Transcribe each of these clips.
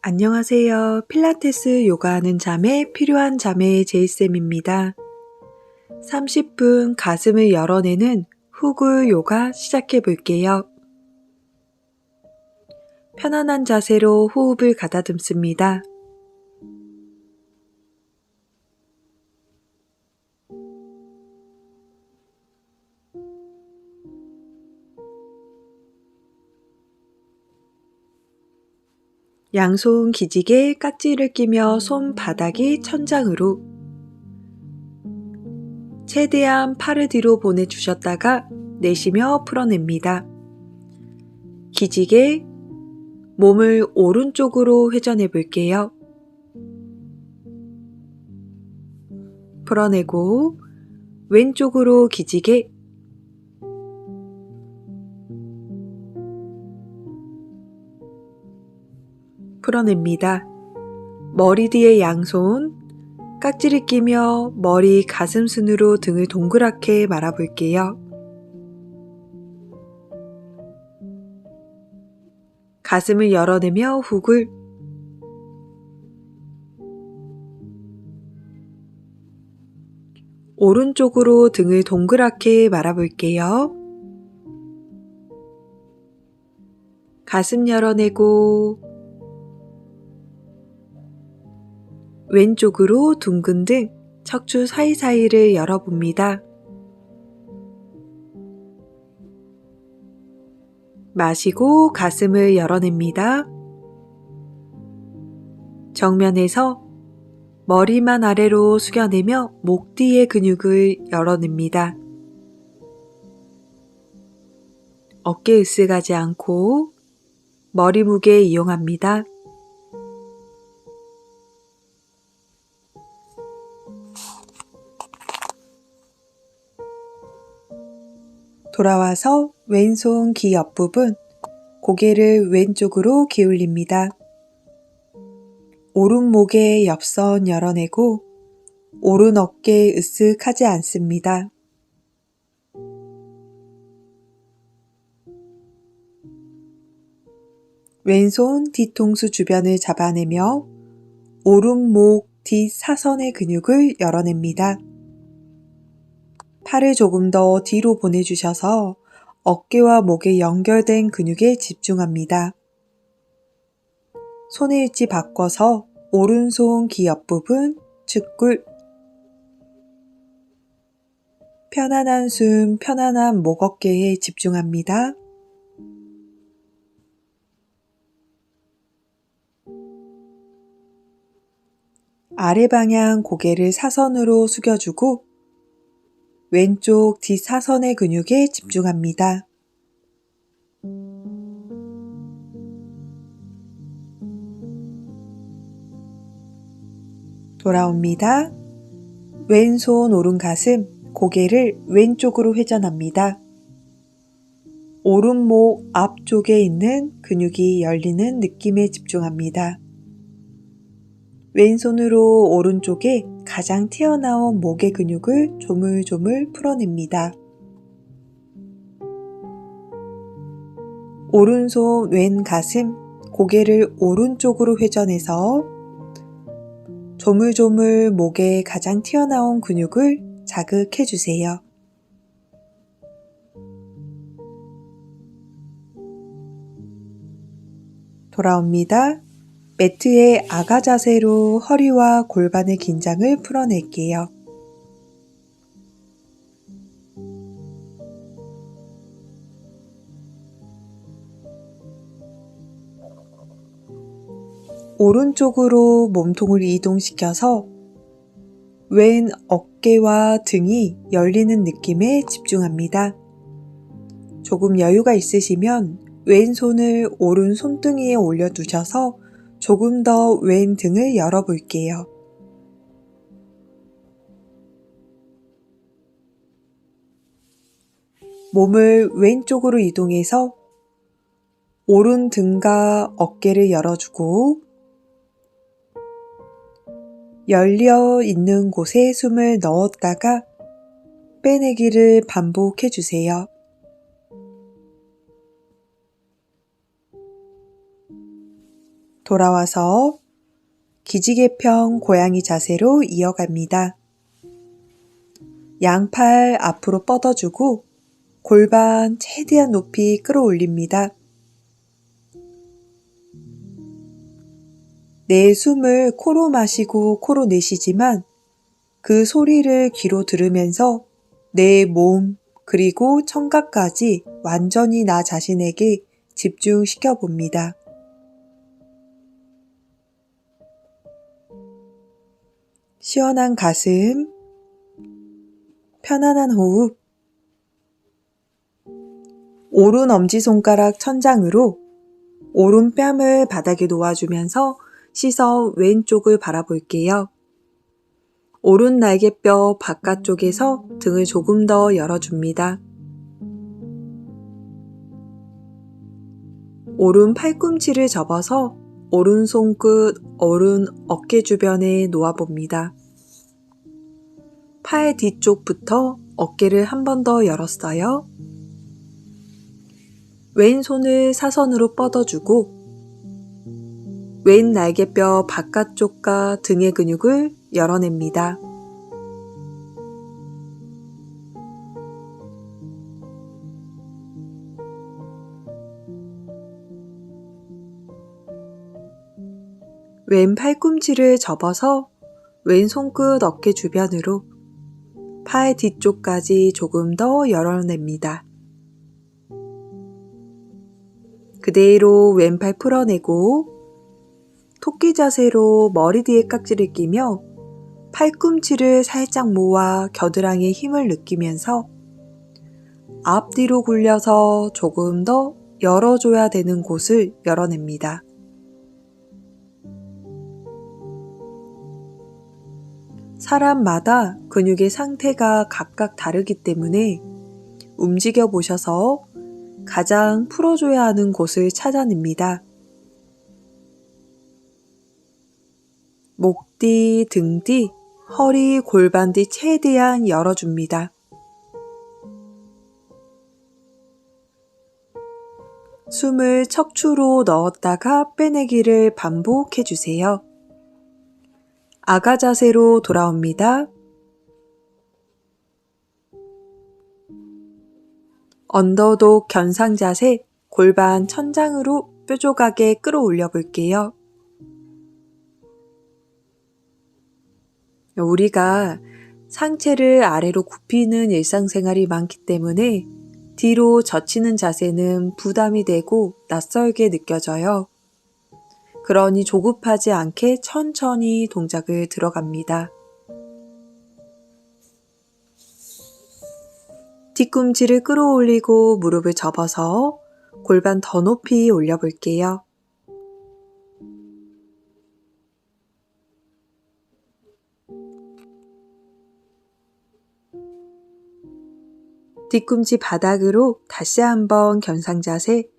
안녕하세요. 필라테스 요가하는 잠에 필요한 잠의 제이쌤입니다. 30분 가슴을 열어내는 후구 요가 시작해 볼게요. 편안한 자세로 호흡을 가다듬습니다. 양손 기지개 깍지를 끼며 손바닥이 천장으로 최대한 팔을 뒤로 보내주셨다가 내쉬며 풀어냅니다. 기지개 몸을 오른쪽으로 회전해 볼게요. 풀어내고 왼쪽으로 기지개 풀어냅니다. 머리 뒤에 양손 깍지를 끼며 머리 가슴순으로 등을 동그랗게 말아볼게요. 가슴을 열어내며 훅을 오른쪽으로 등을 동그랗게 말아볼게요. 가슴 열어내고 왼쪽으로 둥근 등 척추 사이사이를 열어봅니다. 마시고 가슴을 열어냅니다. 정면에서 머리만 아래로 숙여내며 목 뒤의 근육을 열어냅니다. 어깨 으쓱하지 않고 머리 무게 이용합니다. 돌아와서 왼손 귀 옆부분, 고개를 왼쪽으로 기울입니다. 오른목의 옆선 열어내고 오른 어깨 으쓱하지 않습니다. 왼손 뒤통수 주변을 잡아내며 오른목 뒷사선의 근육을 열어냅니다. 팔을 조금 더 뒤로 보내주셔서 어깨와 목에 연결된 근육에 집중합니다. 손의 위치 바꿔서 오른손 귀 옆부분, 측굴, 편안한 숨, 편안한 목 어깨에 집중합니다. 아래 방향 고개를 사선으로 숙여주고 왼쪽 뒷사선의 근육에 집중합니다. 돌아옵니다. 왼손 오른 가슴, 고개를 왼쪽으로 회전합니다. 오른목 앞쪽에 있는 근육이 열리는 느낌에 집중합니다. 왼손으로 오른쪽에 가장 튀어나온 목의 근육을 조물조물 풀어냅니다. 오른손 왼 가슴, 고개를 오른쪽으로 회전해서 조물조물 목에 가장 튀어나온 근육을 자극해 주세요. 돌아옵니다. 매트의 아가 자세로 허리와 골반의 긴장을 풀어낼게요. 오른쪽으로 몸통을 이동시켜서 왼 어깨와 등이 열리는 느낌에 집중합니다. 조금 여유가 있으시면 왼손을 오른 손등위에 올려두셔서 조금 더 왼 등을 열어볼게요. 몸을 왼쪽으로 이동해서 오른 등과 어깨를 열어주고 열려 있는 곳에 숨을 넣었다가 빼내기를 반복해 주세요. 돌아와서 기지개편 고양이 자세로 이어갑니다. 양팔 앞으로 뻗어주고 골반 최대한 높이 끌어올립니다. 내 숨을 코로 마시고 코로 내쉬지만 그 소리를 귀로 들으면서 내 몸 그리고 청각까지 완전히 나 자신에게 집중시켜 봅니다. 시원한 가슴, 편안한 호흡, 오른 엄지손가락 천장으로 오른 뺨을 바닥에 놓아주면서 시선 왼쪽을 바라볼게요. 오른 날개뼈 바깥쪽에서 등을 조금 더 열어줍니다. 오른 팔꿈치를 접어서 오른 손끝, 오른 어깨 주변에 놓아봅니다. 팔 뒤쪽부터 어깨를 한 번 더 열었어요. 왼손을 사선으로 뻗어주고 왼 날개뼈 바깥쪽과 등의 근육을 열어냅니다. 왼 팔꿈치를 접어서 왼 손끝 어깨 주변으로 팔 뒤쪽까지 조금 더 열어냅니다. 그대로 왼팔 풀어내고 토끼 자세로 머리 뒤에 깍지를 끼며 팔꿈치를 살짝 모아 겨드랑이에 힘을 느끼면서 앞뒤로 굴려서 조금 더 열어줘야 되는 곳을 열어냅니다. 사람마다 근육의 상태가 각각 다르기 때문에 움직여 보셔서 가장 풀어줘야 하는 곳을 찾아냅니다. 목 뒤, 등 뒤, 허리, 골반 뒤 최대한 열어줍니다. 숨을 척추로 넣었다가 빼내기를 반복해주세요. 아가 자세로 돌아옵니다. 언더독 견상 자세, 골반 천장으로 뾰족하게 끌어올려 볼게요. 우리가 상체를 아래로 굽히는 일상생활이 많기 때문에 뒤로 젖히는 자세는 부담이 되고 낯설게 느껴져요. 그러니 조급하지 않게 천천히 동작을 들어갑니다. 뒤꿈치를 끌어올리고 무릎을 접어서 골반 더 높이 올려볼게요. 뒤꿈치 바닥으로 다시 한번 견상 자세,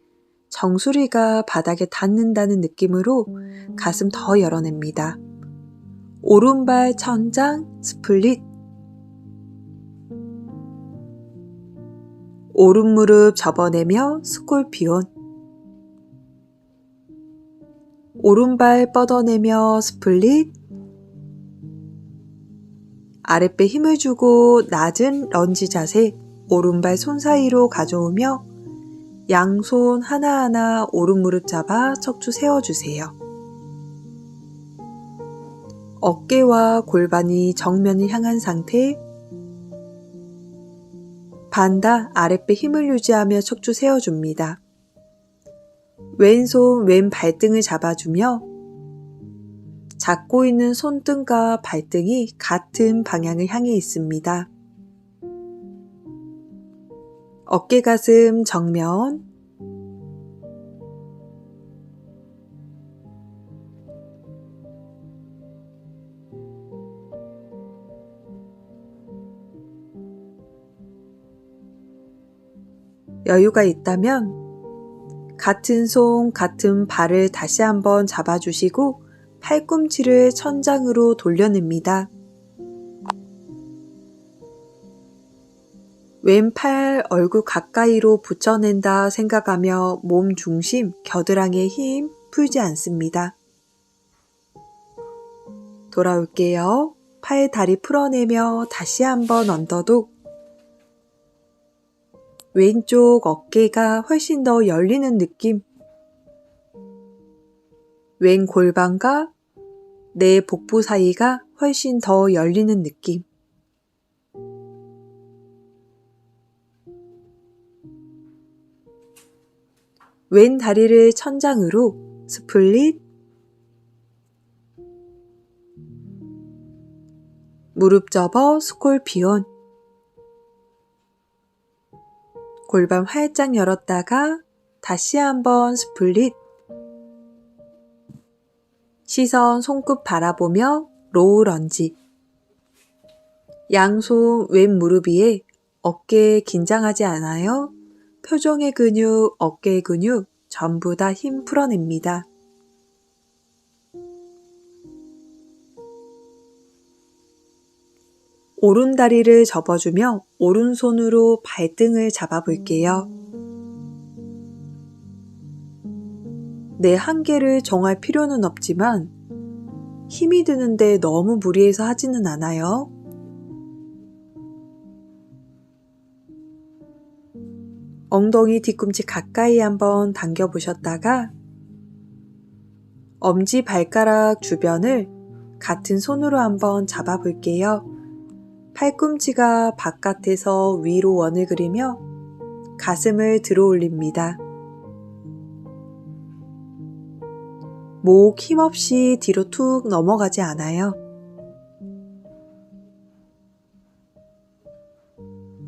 정수리가 바닥에 닿는다는 느낌으로 가슴 더 열어냅니다. 오른발 천장 스플릿, 오른 무릎 접어내며 스콜피온, 오른발 뻗어내며 스플릿, 아랫배 힘을 주고 낮은 런지 자세, 오른발 손 사이로 가져오며 양손 하나하나 오른 무릎 잡아 척추 세워주세요. 어깨와 골반이 정면을 향한 상태, 반다 아랫배 힘을 유지하며 척추 세워줍니다. 왼손 왼 발등을 잡아주며 잡고 있는 손등과 발등이 같은 방향을 향해 있습니다. 어깨 가슴 정면, 여유가 있다면 같은 손, 같은 발을 다시 한번 잡아주시고 팔꿈치를 천장으로 돌려냅니다. 왼팔 얼굴 가까이로 붙여낸다 생각하며 몸 중심, 겨드랑이에 힘 풀지 않습니다. 돌아올게요. 팔, 다리 풀어내며 다시 한번 언더독. 왼쪽 어깨가 훨씬 더 열리는 느낌. 왼 골반과 내 복부 사이가 훨씬 더 열리는 느낌. 왼 다리를 천장으로 스플릿. 무릎 접어 스콜피온. 골반 활짝 열었다가 다시 한번 스플릿. 시선 손끝 바라보며 로우 런지. 양손 왼 무릎 위에 어깨 긴장하지 않아요? 표정의 근육, 어깨의 근육 전부 다 힘 풀어냅니다. 오른 다리를 접어주며 오른손으로 발등을 잡아볼게요. 내 한계를 정할 필요는 없지만 힘이 드는데 너무 무리해서 하지는 않아요. 엉덩이 뒤꿈치 가까이 한번 당겨보셨다가 엄지 발가락 주변을 같은 손으로 한번 잡아볼게요. 팔꿈치가 바깥에서 위로 원을 그리며 가슴을 들어 올립니다. 목 힘없이 뒤로 툭 넘어가지 않아요.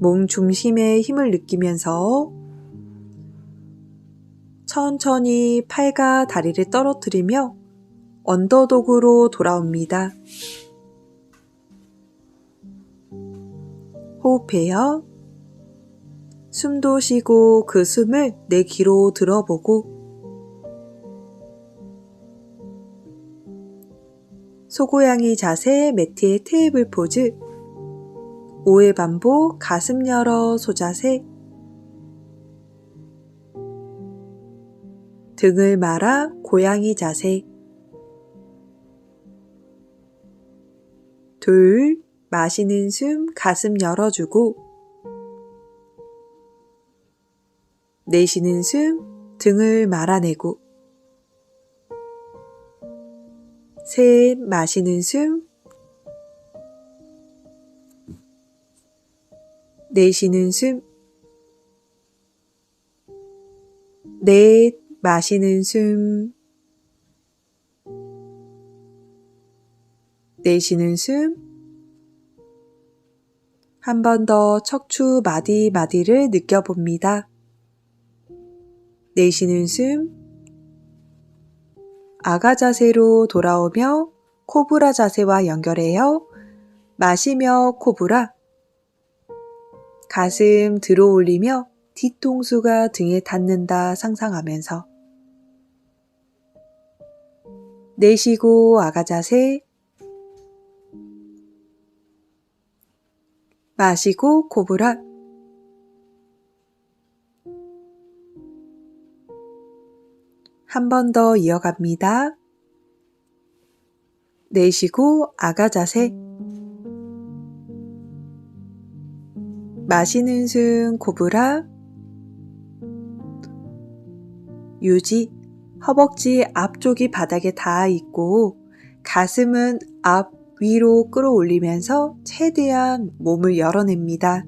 몸 중심에 힘을 느끼면서 천천히 팔과 다리를 떨어뜨리며 언더독으로 돌아옵니다. 호흡해요. 숨도 쉬고 그 숨을 내 귀로 들어보고 소고양이 자세 매트의 테이블 포즈 5회 반복 가슴 열어 소자세 등을 말아 고양이 자세 둘 마시는 숨 가슴 열어주고 내쉬는 숨 등을 말아내고 셋 마시는 숨 내쉬는 숨 넷 마시는 숨 내쉬는 숨 한 번 더 척추 마디마디를 느껴봅니다. 내쉬는 숨 아가 자세로 돌아오며 코브라 자세와 연결해요. 마시며 코브라 가슴 들어 올리며 뒤통수가 등에 닿는다 상상하면서 내쉬고 아가 자세 마시고 코브라 한 번 더 이어갑니다. 내쉬고 아가 자세 마시는 숨 코브라 유지 허벅지 앞쪽이 바닥에 닿아 있고 가슴은 앞 위로 끌어올리면서 최대한 몸을 열어냅니다.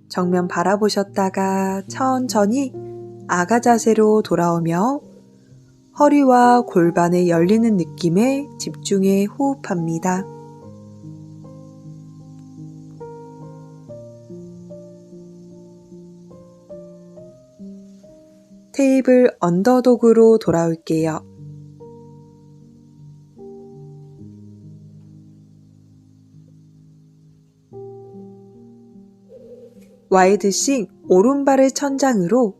정면 바라보셨다가 천천히 아가 자세로 돌아오며 허리와 골반의 열리는 느낌에 집중해 호흡합니다. 테이블 언더독으로 돌아올게요. 와이드싱 오른발을 천장으로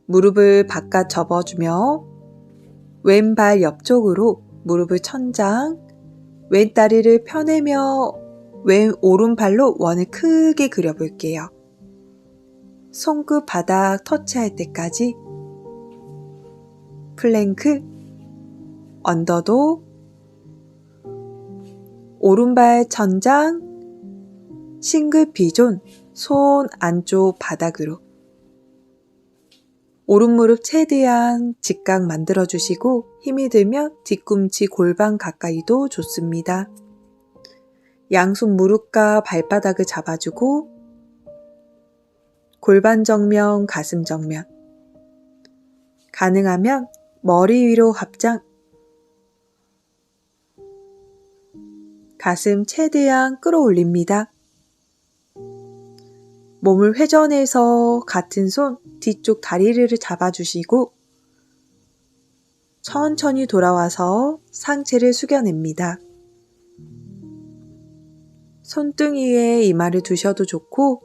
무릎을 바깥 접어주며 왼발 옆쪽으로 무릎을 천장, 왼 다리를 펴내며 왼 오른발로 원을 크게 그려볼게요. 손끝 바닥 터치할 때까지 플랭크 언더독, 오른발 천장, 싱글 피존, 손 안쪽 바닥으로. 오른 무릎 최대한 직각 만들어주시고 힘이 들면 뒤꿈치 골반 가까이도 좋습니다. 양손 무릎과 발바닥을 잡아주고 골반 정면, 가슴 정면. 가능하면 머리 위로 합장. 가슴 최대한 끌어올립니다. 몸을 회전해서 같은 손 뒤쪽 다리를 잡아주시고 천천히 돌아와서 상체를 숙여냅니다. 손등위에 이마를 두셔도 좋고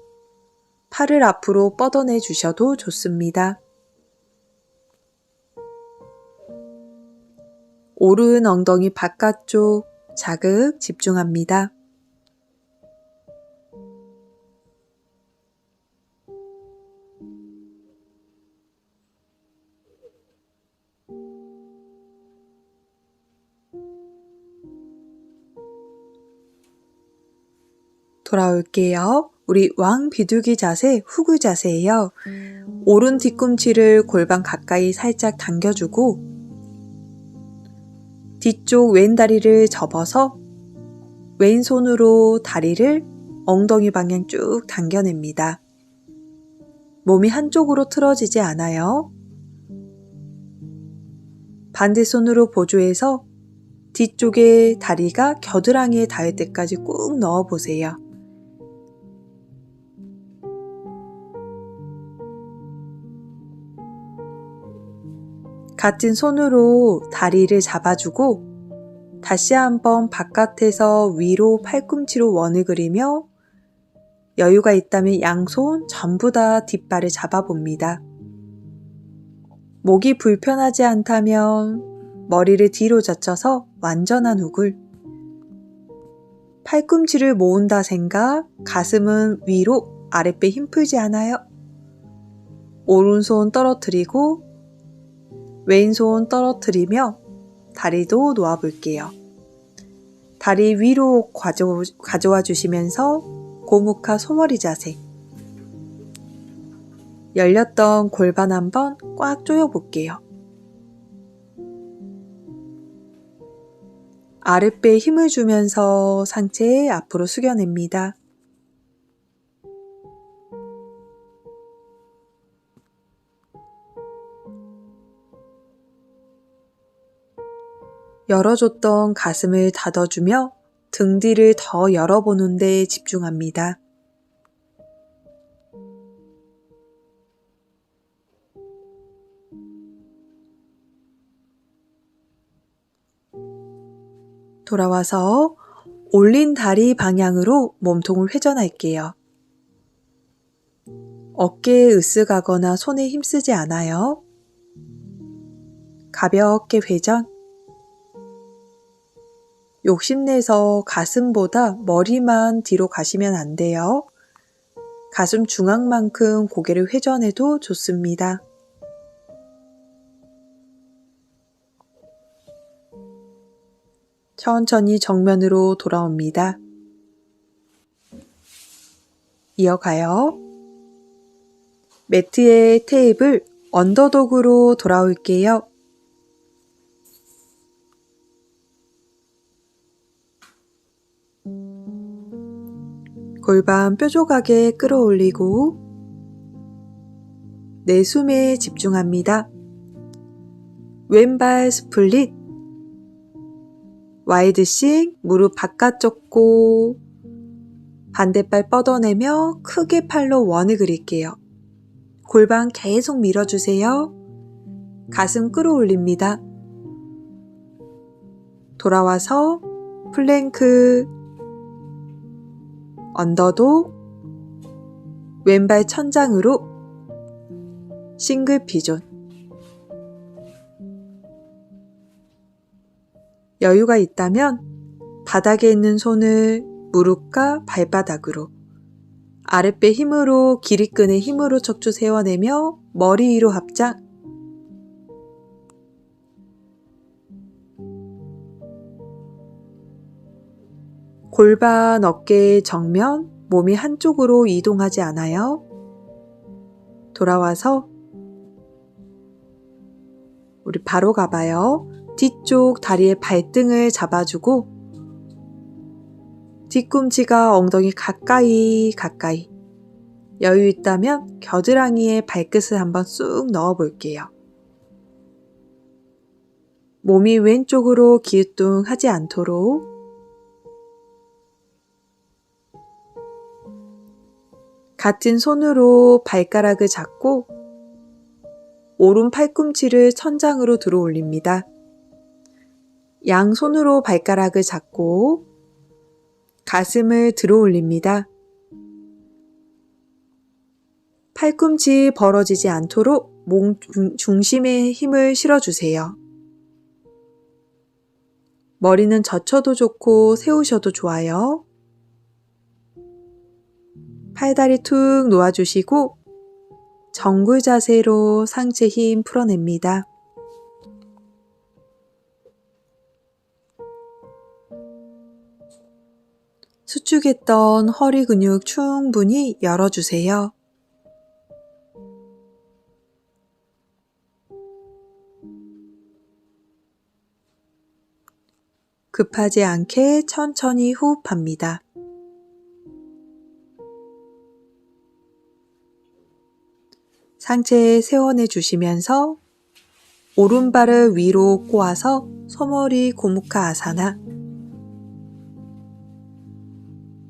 팔을 앞으로 뻗어내 주셔도 좋습니다. 오른 엉덩이 바깥쪽 자극 집중합니다. 돌아올게요. 우리 왕 비둘기 자세, 후구 자세예요. 오른 뒤꿈치를 골반 가까이 살짝 당겨주고 뒤쪽 왼다리를 접어서 왼손으로 다리를 엉덩이 방향 쭉 당겨냅니다. 몸이 한쪽으로 틀어지지 않아요. 반대손으로 보조해서 뒤쪽에 다리가 겨드랑이에 닿을 때까지 꾹 넣어보세요. 같은 손으로 다리를 잡아주고 다시 한번 바깥에서 위로 팔꿈치로 원을 그리며 여유가 있다면 양손 전부 다 뒷발을 잡아봅니다. 목이 불편하지 않다면 머리를 뒤로 젖혀서 완전한 후굴. 팔꿈치를 모은다 생각, 가슴은 위로, 아랫배 힘 풀지 않아요. 오른손 떨어뜨리고 왼손 떨어뜨리며 다리도 놓아볼게요. 다리 위로 가져와 주시면서 고무카 소머리 자세. 열렸던 골반 한번 꽉 조여볼게요. 아랫배에 힘을 주면서 상체 앞으로 숙여냅니다. 열어줬던 가슴을 닫아주며 등 뒤를 더 열어보는 데 집중합니다. 돌아와서 올린 다리 방향으로 몸통을 회전할게요. 어깨에 으쓱하거나 손에 힘쓰지 않아요. 가볍게 회전. 욕심내서 가슴보다 머리만 뒤로 가시면 안 돼요. 가슴 중앙만큼 고개를 회전해도 좋습니다. 천천히 정면으로 돌아옵니다. 이어가요. 매트의 테이블 언더독으로 돌아올게요. 골반 뾰족하게 끌어올리고 내 숨에 집중합니다. 왼발 스플릿, 와이드싱, 무릎 바깥쪽 고 반대발 뻗어내며 크게 팔로 원을 그릴게요. 골반 계속 밀어주세요. 가슴 끌어올립니다. 돌아와서 플랭크, 언더독, 왼발 천장으로 싱글 피존. 여유가 있다면 바닥에 있는 손을 무릎과 발바닥으로, 아랫배 힘으로 기립근의 힘으로 척추 세워내며 머리 위로 합장. 골반, 어깨, 정면, 몸이 한쪽으로 이동하지 않아요. 돌아와서 우리 바로 가봐요. 뒤쪽 다리의 발등을 잡아주고 뒤꿈치가 엉덩이 가까이 여유 있다면 겨드랑이에 발끝을 한번 쑥 넣어 볼게요. 몸이 왼쪽으로 기우뚱하지 않도록 같은 손으로 발가락을 잡고 오른 팔꿈치를 천장으로 들어 올립니다. 양손으로 발가락을 잡고 가슴을 들어 올립니다. 팔꿈치 벌어지지 않도록 몸 중심에 힘을 실어주세요. 머리는 젖혀도 좋고 세우셔도 좋아요. 팔다리 툭 놓아주시고 정굴 자세로 상체 힘 풀어냅니다. 수축했던 허리 근육 충분히 열어주세요. 급하지 않게 천천히 호흡합니다. 상체에 세워내 주시면서 오른발을 위로 꼬아서 소머리 고무카 아사나,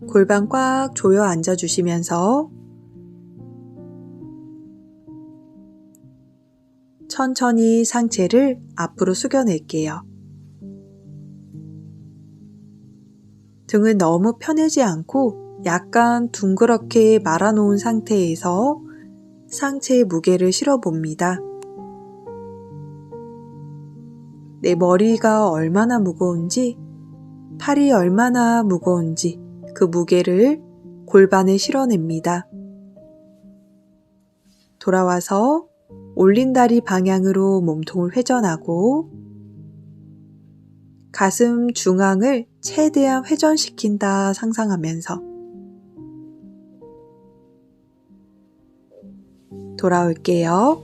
골반 꽉 조여 앉아주시면서 천천히 상체를 앞으로 숙여낼게요. 등을 너무 펴내지 않고 약간 둥그렇게 말아놓은 상태에서 상체에 무게를 실어봅니다. 내 머리가 얼마나 무거운지, 팔이 얼마나 무거운지 그 무게를 골반에 실어냅니다. 돌아와서 올린 다리 방향으로 몸통을 회전하고 가슴 중앙을 최대한 회전시킨다 상상하면서 돌아올게요.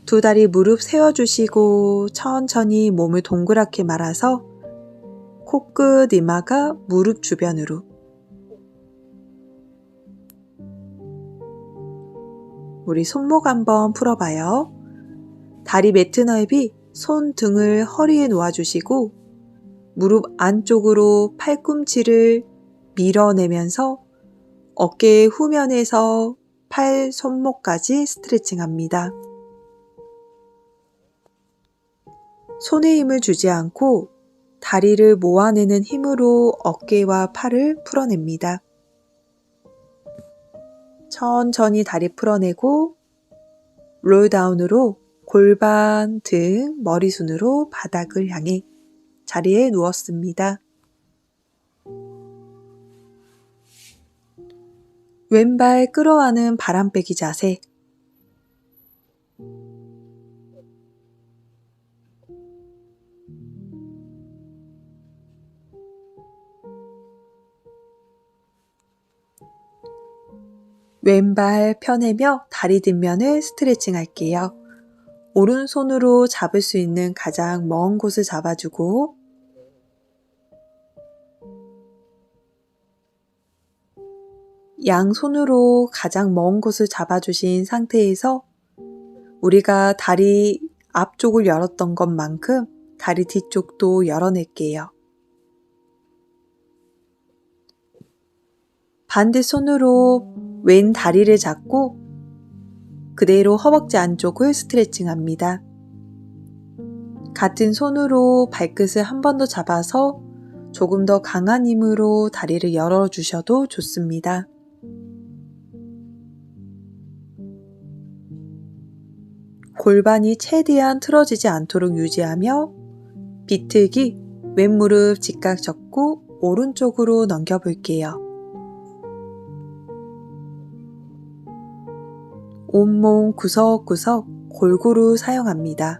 두 다리 무릎 세워주시고 천천히 몸을 동그랗게 말아서 코끝 이마가 무릎 주변으로, 우리 손목 한번 풀어봐요. 다리 매트 넓이 손등을 허리에 놓아주시고 무릎 안쪽으로 팔꿈치를 밀어내면서 어깨 후면에서 팔, 손목까지 스트레칭합니다. 손에 힘을 주지 않고 다리를 모아내는 힘으로 어깨와 팔을 풀어냅니다. 천천히 다리 풀어내고 롤다운으로 골반, 등, 머리순으로 바닥을 향해 자리에 누웠습니다. 왼발 끌어안은 바람빼기 자세. 왼발 펴내며 다리 뒷면을 스트레칭 할게요. 오른손으로 잡을 수 있는 가장 먼 곳을 잡아주고 양손으로 가장 먼 곳을 잡아주신 상태에서 우리가 다리 앞쪽을 열었던 것만큼 다리 뒤쪽도 열어낼게요. 반대 손으로 왼 다리를 잡고 그대로 허벅지 안쪽을 스트레칭합니다. 같은 손으로 발끝을 한 번 더 잡아서 조금 더 강한 힘으로 다리를 열어주셔도 좋습니다. 골반이 최대한 틀어지지 않도록 유지하며 비틀기, 왼무릎 직각 접고 오른쪽으로 넘겨볼게요. 온몸 구석구석 골고루 사용합니다.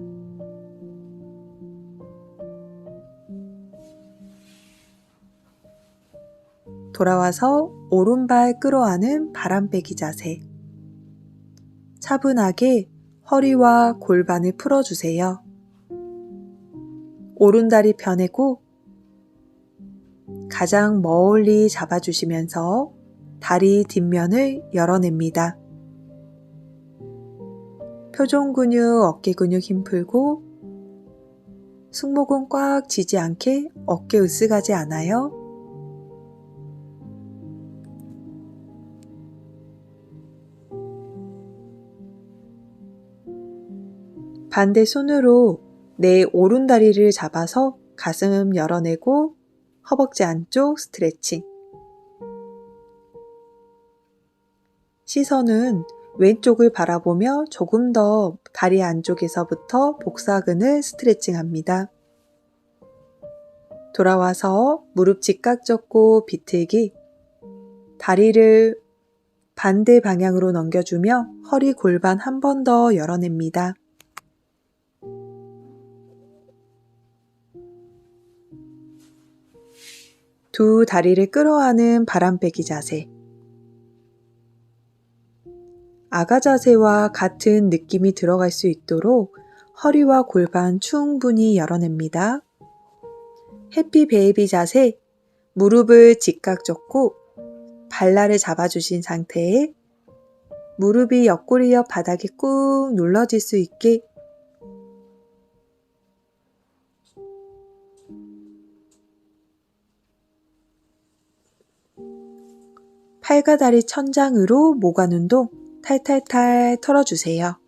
돌아와서 오른발 끌어안은 바람빼기 자세. 차분하게 허리와 골반을 풀어주세요. 오른다리 펴내고 가장 멀리 잡아주시면서 다리 뒷면을 열어냅니다. 표종 근육, 어깨 근육 힘 풀고 승모근 꽉 쥐지 않게 어깨 으쓱하지 않아요. 반대 손으로 내 오른다리를 잡아서 가슴 열어내고 허벅지 안쪽 스트레칭. 시선은 왼쪽을 바라보며 조금 더 다리 안쪽에서부터 복사근을 스트레칭합니다. 돌아와서 무릎 직각 접고 비틀기. 다리를 반대 방향으로 넘겨주며 허리 골반 한 번 더 열어냅니다. 두 다리를 끌어안은 바람빼기 자세. 아가 자세와 같은 느낌이 들어갈 수 있도록 허리와 골반 충분히 열어냅니다. 해피 베이비 자세. 무릎을 직각 접고 발날을 잡아주신 상태에 무릎이 옆구리 옆 바닥에 꾹 눌러질 수 있게 팔과 다리 천장으로 모관 운동 탈탈탈 털어주세요.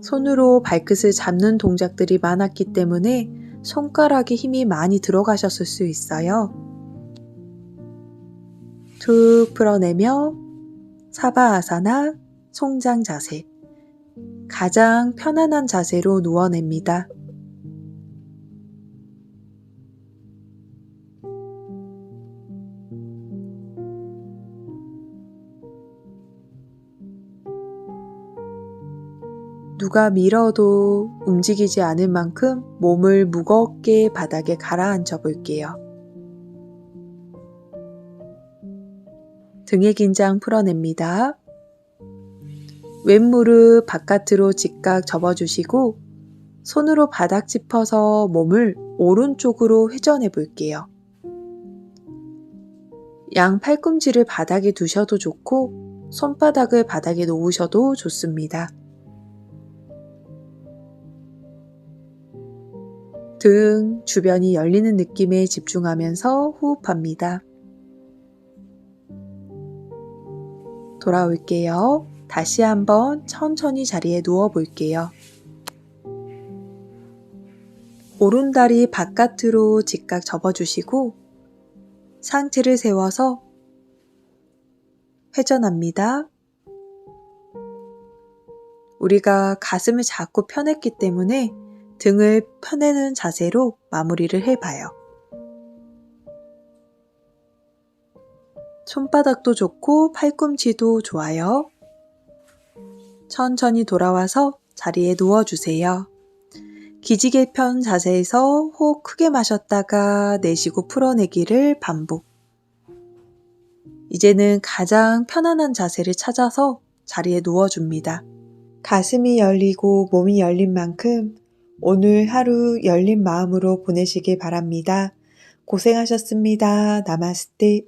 손으로 발끝을 잡는 동작들이 많았기 때문에 손가락에 힘이 많이 들어가셨을 수 있어요. 툭 풀어내며 사바아사나 송장 자세. 가장 편안한 자세로 누워냅니다. 누가 밀어도 움직이지 않을 만큼 몸을 무겁게 바닥에 가라앉혀 볼게요. 등의 긴장 풀어냅니다. 왼무릎 바깥으로 직각 접어주시고 손으로 바닥 짚어서 몸을 오른쪽으로 회전해 볼게요. 양 팔꿈치를 바닥에 두셔도 좋고 손바닥을 바닥에 놓으셔도 좋습니다. 등 주변이 열리는 느낌에 집중하면서 호흡합니다. 돌아올게요. 다시 한번 천천히 자리에 누워 볼게요. 오른다리 바깥으로 직각 접어주시고 상체를 세워서 회전합니다. 우리가 가슴을 자꾸 펴냈기 때문에 등을 펴내는 자세로 마무리를 해봐요. 손바닥도 좋고 팔꿈치도 좋아요. 천천히 돌아와서 자리에 누워주세요. 기지개 편 자세에서 호흡 크게 마셨다가 내쉬고 풀어내기를 반복. 이제는 가장 편안한 자세를 찾아서 자리에 누워줍니다. 가슴이 열리고 몸이 열린 만큼 오늘 하루 열린 마음으로 보내시길 바랍니다. 고생하셨습니다. 나마스테.